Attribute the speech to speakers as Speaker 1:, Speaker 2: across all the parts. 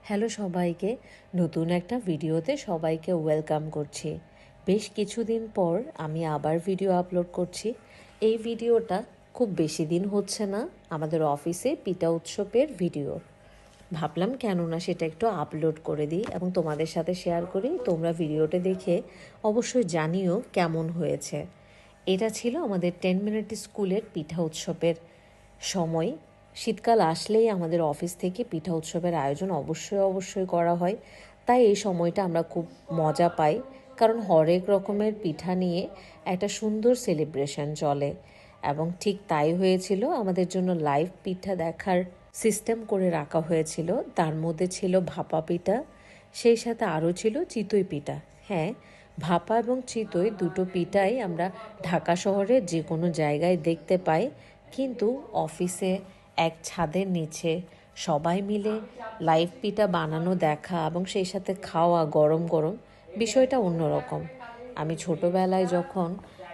Speaker 1: Hello সবাইকে, নতুন একটা ভিডিওতে সবাইকে ওয়েলকাম করছি। বেশ কিছুদিন পর আমি আবার ভিডিও আপলোড করছি। এই ভিডিওটা খুব বেশি দিন হচ্ছে না, আমাদের অফিসে পিঠা উৎসবের ভিডিও। ভাবলাম কেননা সেটা একটু আপলোড করে দিই এবং তোমাদের সাথে শেয়ার করি। তোমরা ভিডিওটা দেখে অবশ্যই জানিও কেমন হয়েছে। এটা ছিল আমাদের 10 মিনিট স্কুলের পিঠা উৎসবের সময়। শীতকাল আসলেই আমাদের অফিস থেকে পিঠা উৎসবের আয়োজন অবশ্যই করা হয়। তাই এই সময়টা আমরা খুব মজা পাই, কারণ হরেক রকমের পিঠা নিয়ে একটা সুন্দর সেলিব্রেশন চলে। এবং ঠিক তাই হয়েছিল, আমাদের জন্য লাইভ পিঠা দেখার সিস্টেম করে রাখা হয়েছিল। তার মধ্যে ছিল ভাপা পিঠা, সেই সাথে আরও ছিল চিতই পিঠা। হ্যাঁ, ভাপা এবং চিতই দুটো পিঠাই আমরা ঢাকা শহরের যে কোনো জায়গায় দেখতে পাই, কিন্তু অফিসে এক ছাদের নিচে সবাই মিলে লাইভ পিঠা বানানো দেখা এবং সেই সাথে খাওয়া গরম গরম, বিষয়টা অন্যরকম। আমি ছোটোবেলায় যখন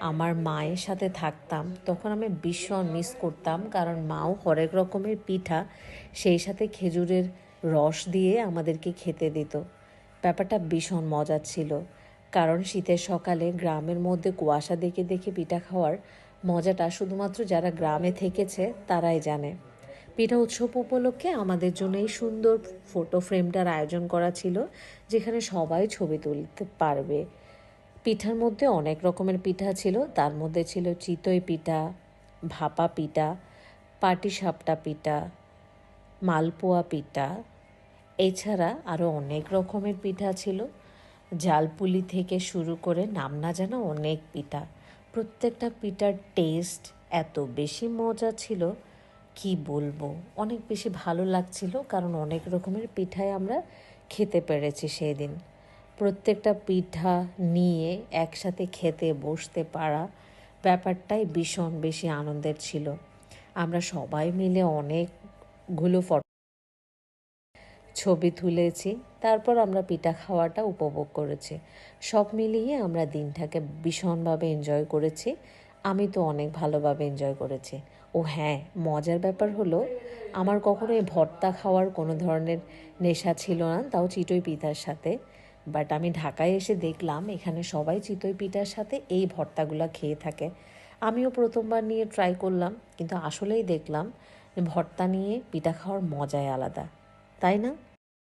Speaker 1: আমার মায়ের সাথে থাকতাম তখন আমি ভীষণ মিস করতাম, কারণ মাও হরেক রকমের পিঠা সেই সাথে খেজুরের রস দিয়ে আমাদেরকে খেতে দিত। ব্যাপারটা ভীষণ মজার ছিল, কারণ শীতের সকালে গ্রামের মধ্যে কুয়াশা দেখে দেখে পিঠা খাওয়ার মজাটা শুধুমাত্র যারা গ্রামে থেকেছে তারাই জানে। পিঠা উৎসব উপলক্ষে আমাদের জন্য এই সুন্দর ফটো ফ্রেমটার আয়োজন করা ছিল, যেখানে সবাই ছবি তুলতে পারবে। পিঠার মধ্যে অনেক রকমের পিঠা ছিল, তার মধ্যে ছিল চিতই পিঠা, ভাপা পিঠা, পাটিসাপটা পিঠা, মালপোয়া পিঠা, এছাড়া আরও অনেক রকমের পিঠা ছিল। জালপুলি থেকে শুরু করে নাম না জানা অনেক পিঠা। প্রত্যেকটা পিঠার টেস্ট এত বেশি মজা ছিল, কি বলবো, অনেক বেশি ভালো লাগছিল, কারণ অনেক রকমের পিঠাই আমরা খেতে পেরেছি সেই দিন। প্রত্যেকটা পিঠা নিয়ে একসাথে খেতে বসতে পারা ব্যাপারটাই ভীষণ বেশি আনন্দের ছিল। আমরা সবাই মিলে অনেকগুলো ছবি তুলেছি, তারপর আমরা পিঠা খাওয়াটা উপভোগ করেছি। সব মিলিয়ে আমরা দিনটাকে ভীষণভাবে এনজয় করেছি। আমি তো অনেক ভালোভাবে এনজয় করেছি। ও হ্যাঁ, মজার ব্যাপার হলো, আমার কখনো এই ভর্তা খাওয়ার কোনো ধরনের নেশা ছিল না, তাও চিতই পিঠার সাথে। বাট আমি ঢাকায় এসে দেখলাম এখানে সবাই চিতই পিঠার সাথে এই ভর্তাগুলো খেয়ে থাকে। আমিও প্রথমবার নিয়ে ট্রাই করলাম, কিন্তু আসলেই দেখলাম ভর্তা নিয়ে পিঠা খাওয়ার মজাই আলাদা, তাই না?